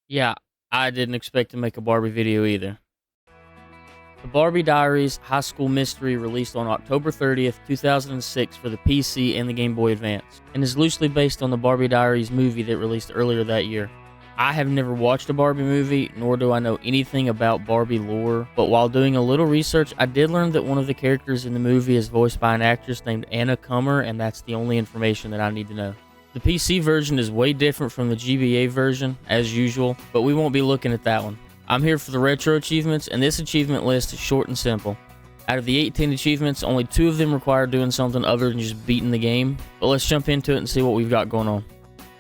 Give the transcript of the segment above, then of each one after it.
Yeah, I didn't expect to make a Barbie video either. The Barbie Diaries High School Mystery released on October 30th, 2006 for the PC and the Game Boy Advance, and is loosely based on the Barbie Diaries movie that released earlier that year. I have never watched a Barbie movie, nor do I know anything about Barbie lore, but while doing a little research, I did learn that one of the characters in the movie is voiced by an actress named Anna Kummer, and that's the only information that I need to know. The PC version is way different from the GBA version, as usual, but we won't be looking at that one. I'm here for the retro achievements, and this achievement list is short and simple. Out of the 18 achievements, only 2 of them require doing something other than just beating the game, but let's jump into it and see what we've got going on.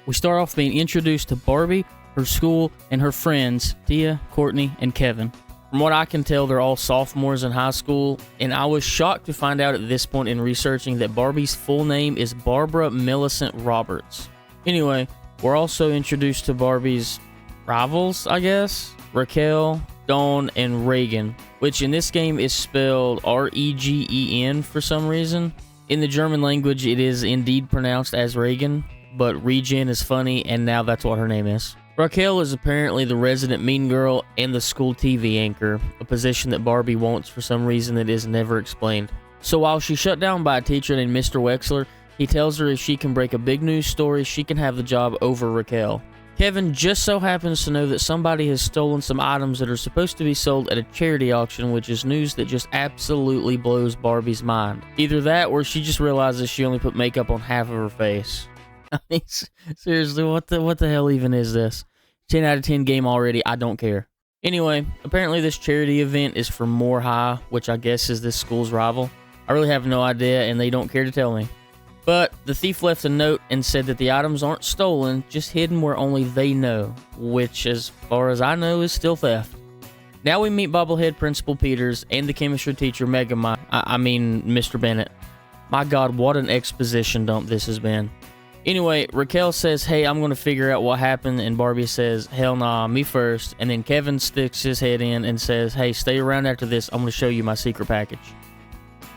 We start off being introduced to Barbie, her school, and her friends, Tia, Courtney, and Kevin. From what I can tell, they're all sophomores in high school, and I was shocked to find out at this point in researching that Barbie's full name is Barbara Millicent Roberts. Anyway, we're also introduced to Barbie's rivals, I guess? Raquel, Dawn, and Reagan, which in this game is spelled R-E-G-E-N for some reason. In the German language, it is indeed pronounced as Reagan, but Regen is funny, and now that's what her name is. Raquel is apparently the resident mean girl and the school TV anchor, a position that Barbie wants for some reason that is never explained. So while she's shut down by a teacher named Mr. Wexler, he tells her if she can break a big news story, she can have the job over Raquel. Kevin just so happens to know that somebody has stolen some items that are supposed to be sold at a charity auction, which is news that just absolutely blows Barbie's mind. Either that, or she just realizes she only put makeup on half of her face. I mean, seriously, what the hell even is this? 10 out of 10 game already, I don't care. Anyway, apparently this charity event is for More High, which I guess is this school's rival. I really have no idea, and they don't care to tell me. But the thief left a note and said that the items aren't stolen, just hidden where only they know, which, as far as I know, is still theft. Now we meet Bobblehead Principal Peters and the chemistry teacher Mr. Bennett. My God, what an exposition dump this has been. Anyway, Raquel says, hey, I'm going to figure out what happened, and Barbie says, hell nah, me first. And then Kevin sticks his head in and says, hey, stay around after this, I'm going to show you my secret package.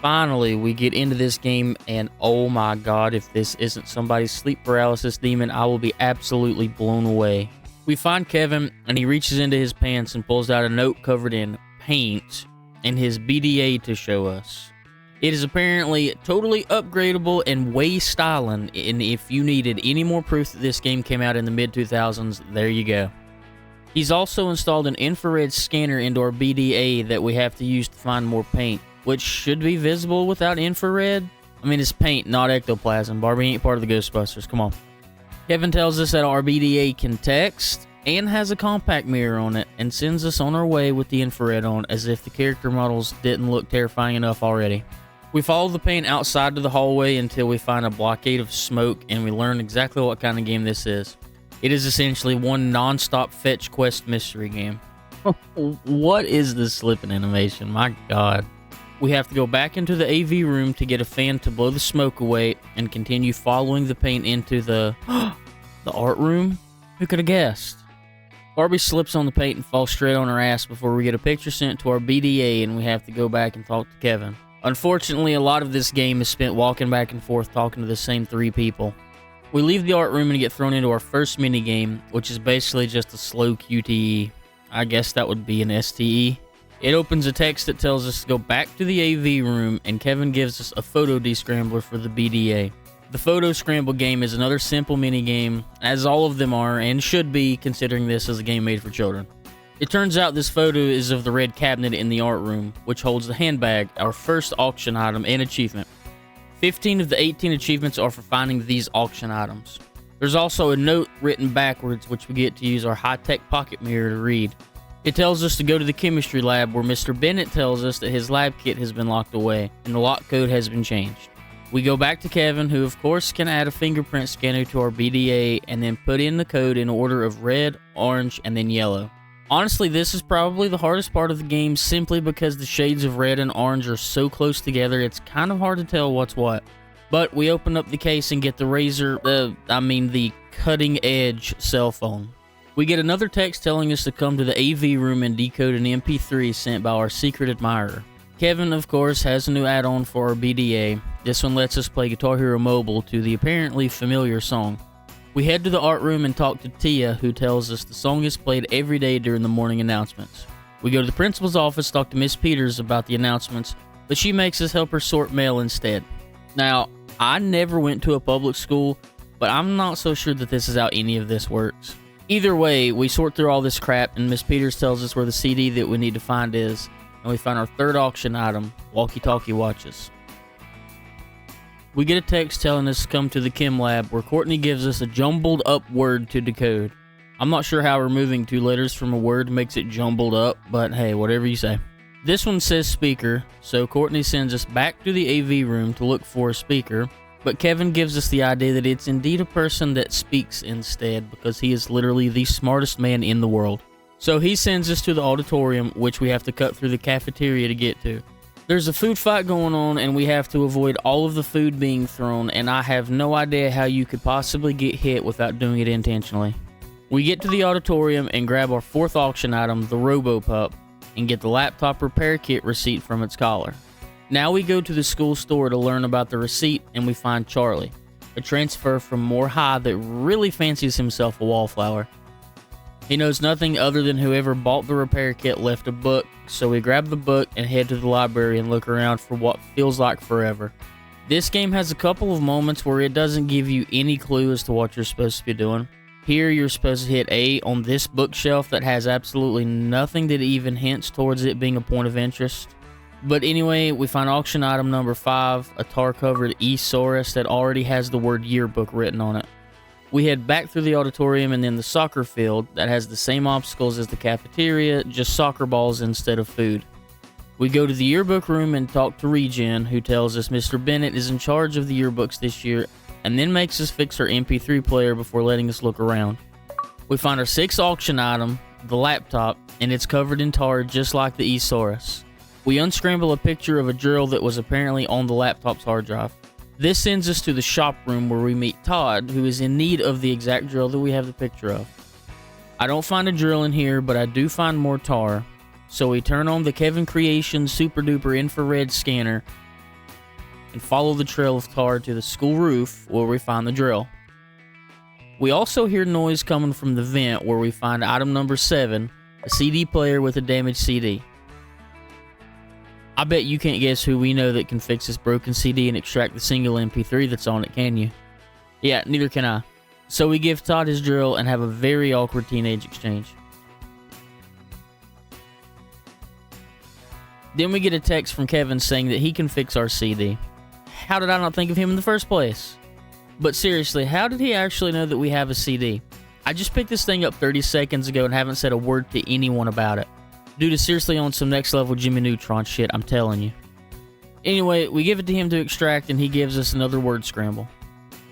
Finally, we get into this game, and oh my God, if this isn't somebody's sleep paralysis demon, I will be absolutely blown away. We find Kevin, and he reaches into his pants and pulls out a note covered in paint and his BDA to show us. It is apparently totally upgradable and way styling, and if you needed any more proof that this game came out in the mid-2000s, there you go. He's also installed an infrared scanner into our BDA that we have to use to find more paint, which should be visible without infrared. I mean, it's paint, not ectoplasm. Barbie ain't part of the Ghostbusters, come on. Kevin tells us that our BDA can text and has a compact mirror on it, and sends us on our way with the infrared on, as if the character models didn't look terrifying enough already. We follow the paint outside to the hallway until we find a blockade of smoke, and we learn exactly what kind of game this is. It is essentially one non-stop fetch quest mystery game. What is this slipping animation? My God. We have to go back into the AV room to get a fan to blow the smoke away, and continue following the paint into the art room? Who could have guessed? Barbie slips on the paint and falls straight on her ass before we get a picture sent to our BDA, and we have to go back and talk to Kevin. Unfortunately, a lot of this game is spent walking back and forth talking to the same 3 people. We leave the art room and get thrown into our first minigame, which is basically just a slow QTE. I guess that would be an STE. It opens a text that tells us to go back to the AV room, and Kevin gives us a photo descrambler for the BDA. The photo scramble game is another simple minigame, as all of them are and should be, considering this is a game made for children. It turns out this photo is of the red cabinet in the art room, which holds the handbag, our first auction item and achievement. 15 of the 18 achievements are for finding these auction items. There's also a note written backwards, which we get to use our high-tech pocket mirror to read. It tells us to go to the chemistry lab, where Mr. Bennett tells us that his lab kit has been locked away, and the lock code has been changed. We go back to Kevin, who of course can add a fingerprint scanner to our BDA, and then put in the code in order of red, orange, and then yellow. Honestly, this is probably the hardest part of the game, simply because the shades of red and orange are so close together, it's kind of hard to tell what's what. But we open up the case and get the cutting edge cell phone. We get another text telling us to come to the AV room and decode an MP3 sent by our secret admirer. Kevin, of course, has a new add-on for our BDA. This one lets us play Guitar Hero Mobile to the apparently familiar song. We head to the art room and talk to Tia, who tells us the song is played every day during the morning announcements. We go to the principal's office to talk to Miss Peters about the announcements, but she makes us help her sort mail instead. Now, I never went to a public school, but I'm not so sure that this is how any of this works. Either way, we sort through all this crap, and Miss Peters tells us where the CD that we need to find is, and we find our third auction item, walkie-talkie watches. We get a text telling us to come to the chem lab, where Courtney gives us a jumbled up word to decode. I'm not sure how removing 2 letters from a word makes it jumbled up, but hey, whatever you say. This one says speaker, so Courtney sends us back to the AV room to look for a speaker, but Kevin gives us the idea that it's indeed a person that speaks instead, because he is literally the smartest man in the world. So he sends us to the auditorium, which we have to cut through the cafeteria to get to. There's a food fight going on, and we have to avoid all of the food being thrown, and I have no idea how you could possibly get hit without doing it intentionally. We get to the auditorium and grab our 4th auction item, the RoboPup, and get the laptop repair kit receipt from its collar. Now we go to the school store to learn about the receipt, and we find Charlie, a transfer from More High that really fancies himself a wallflower. He knows nothing other than whoever bought the repair kit left a book, so we grab the book and head to the library and look around for what feels like forever. This game has a couple of moments where it doesn't give you any clue as to what you're supposed to be doing. Here you're supposed to hit A on this bookshelf that has absolutely nothing that even hints towards it being a point of interest. But anyway, we find auction item number 5, a tar-covered e-saurus that already has the word yearbook written on it. We head back through the auditorium and then the soccer field that has the same obstacles as the cafeteria, just soccer balls instead of food. We go to the yearbook room and talk to Regen, who tells us Mr. Bennett is in charge of the yearbooks this year, and then makes us fix our MP3 player before letting us look around. We find our 6th auction item, the laptop, and it's covered in tar just like the e-saurus. We unscramble a picture of a drill that was apparently on the laptop's hard drive. This sends us to the shop room where we meet Todd, who is in need of the exact drill that we have the picture of. I don't find a drill in here, but I do find more tar, so we turn on the Kevin Creations super duper infrared scanner and follow the trail of tar to the school roof where we find the drill. We also hear noise coming from the vent where we find item number 7, a CD player with a damaged CD. I bet you can't guess who we know that can fix this broken CD and extract the single MP3 that's on it, can you? Yeah, neither can I. So we give Todd his drill and have a very awkward teenage exchange. Then we get a text from Kevin saying that he can fix our CD. How did I not think of him in the first place? But seriously, how did he actually know that we have a CD? I just picked this thing up 30 seconds ago and haven't said a word to anyone about it. Dude is seriously on some next level Jimmy Neutron shit, I'm telling you. Anyway, we give it to him to extract and he gives us another word scramble.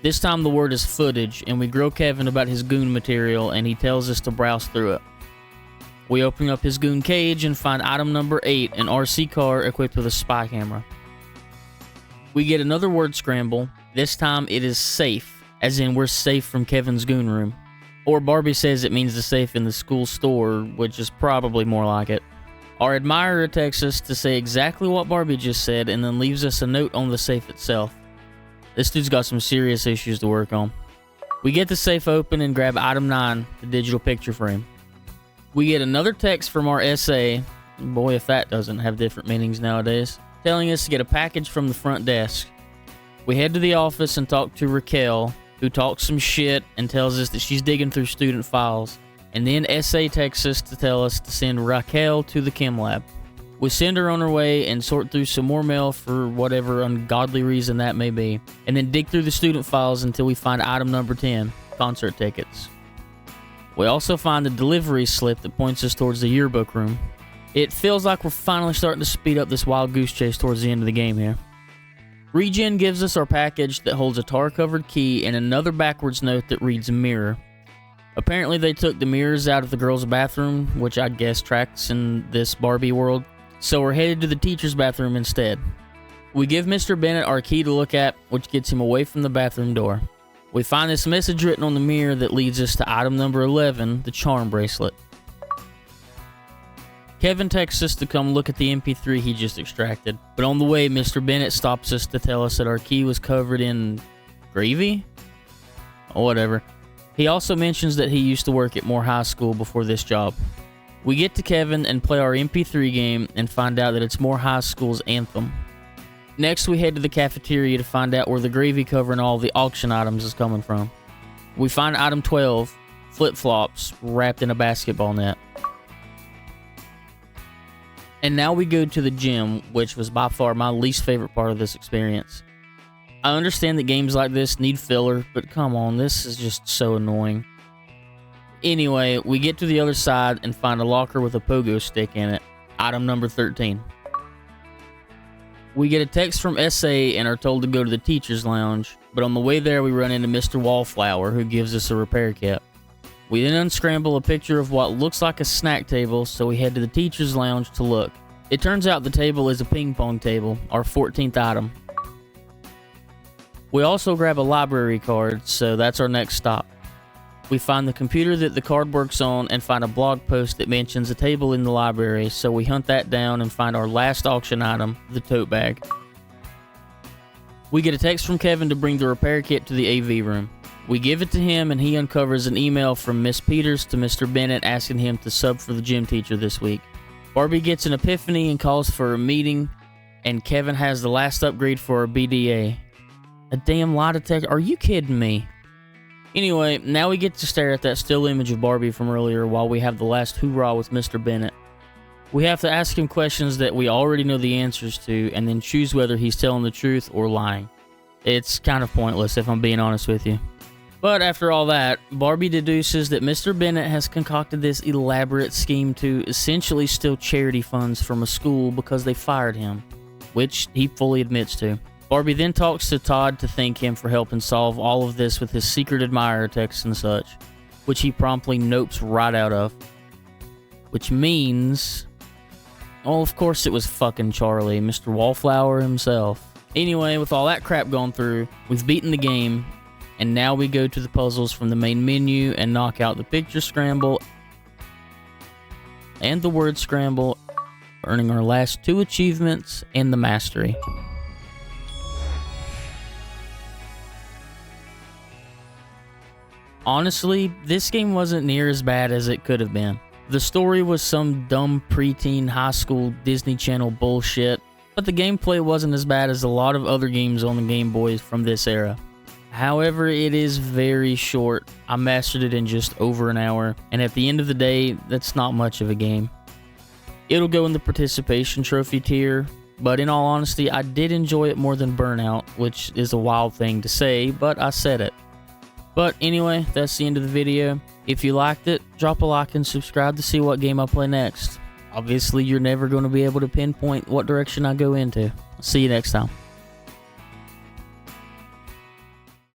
This time the word is footage, and we grill Kevin about his goon material and he tells us to browse through it. We open up his goon cage and find item number 8, an RC car equipped with a spy camera. We get another word scramble. This time it is safe, as in we're safe from Kevin's goon room. Or Barbie says it means the safe in the school store, which is probably more like it. Our admirer texts us to say exactly what Barbie just said and then leaves us a note on the safe itself. This dude's got some serious issues to work on. We get the safe open and grab item 9, the digital picture frame. We get another text from our SA, boy if that doesn't have different meanings nowadays, telling us to get a package from the front desk. We head to the office and talk to Raquel, who talks some shit and tells us that she's digging through student files. And then SA texts us to tell us to send Raquel to the chem lab. We send her on her way and sort through some more mail for whatever ungodly reason that may be, and then dig through the student files until we find item number 10, concert tickets. We also find the delivery slip that points us towards the yearbook room. It feels like we're finally starting to speed up this wild goose chase towards the end of the game here. Regen gives us our package that holds a tar-covered key and another backwards note that reads mirror. Apparently they took the mirrors out of the girls' bathroom, which I guess tracks in this Barbie world, so we're headed to the teacher's bathroom instead. We give Mr. Bennett our key to look at, which gets him away from the bathroom door. We find this message written on the mirror that leads us to item number 11, the charm bracelet. Kevin texts us to come look at the MP3 he just extracted, but on the way, Mr. Bennett stops us to tell us that our key was covered in gravy? Or whatever. He also mentions that he used to work at Moore High School before this job. We get to Kevin and play our MP3 game and find out that it's Moore High School's anthem. Next, we head to the cafeteria to find out where the gravy covering all the auction items is coming from. We find item 12, flip-flops, wrapped in a basketball net. And now we go to the gym, which was by far my least favorite part of this experience. I understand that games like this need filler, but come on, this is just so annoying. Anyway, we get to the other side and find a locker with a pogo stick in it, item number 13. We get a text from SA and are told to go to the teacher's lounge, but on the way there we run into Mr. Wallflower, who gives us a repair kit. We then unscramble a picture of what looks like a snack table, so we head to the teacher's lounge to look. It turns out the table is a ping pong table, our 14th item. We also grab a library card, so that's our next stop. We find the computer that the card works on and find a blog post that mentions a table in the library, so we hunt that down and find our last auction item, the tote bag. We get a text from Kevin to bring the repair kit to the AV room. We give it to him and he uncovers an email from Miss Peters to Mr. Bennett asking him to sub for the gym teacher this week. Barbie gets an epiphany and calls for a meeting, and Kevin has the last upgrade for our BDA. A damn lie detector? Are you kidding me? Anyway, now we get to stare at that still image of Barbie from earlier while we have the last hoorah with Mr. Bennett. We have to ask him questions that we already know the answers to and then choose whether he's telling the truth or lying. It's kind of pointless if I'm being honest with you. But after all that, Barbie deduces that Mr. Bennett has concocted this elaborate scheme to essentially steal charity funds from a school because they fired him, which he fully admits to. Barbie then talks to Todd to thank him for helping solve all of this with his secret admirer texts and such, which he promptly nopes right out of. Which means, oh, of course it was fucking Charlie, Mr. Wallflower himself. Anyway, with all that crap gone through, we've beaten the game, and now we go to the puzzles from the main menu and knock out the picture scramble and the word scramble, earning our last 2 achievements and the mastery. Honestly, this game wasn't near as bad as it could have been. The story was some dumb preteen high school Disney Channel bullshit, but the gameplay wasn't as bad as a lot of other games on the Game Boys from this era. However, it is very short. I mastered it in just over an hour, and at the end of the day, that's not much of a game. It'll go in the participation trophy tier, but in all honesty, I did enjoy it more than Burnout, which is a wild thing to say, but I said it. But anyway, that's the end of the video. If you liked it, drop a like and subscribe to see what game I play next. Obviously, you're never going to be able to pinpoint what direction I go into. See you next time.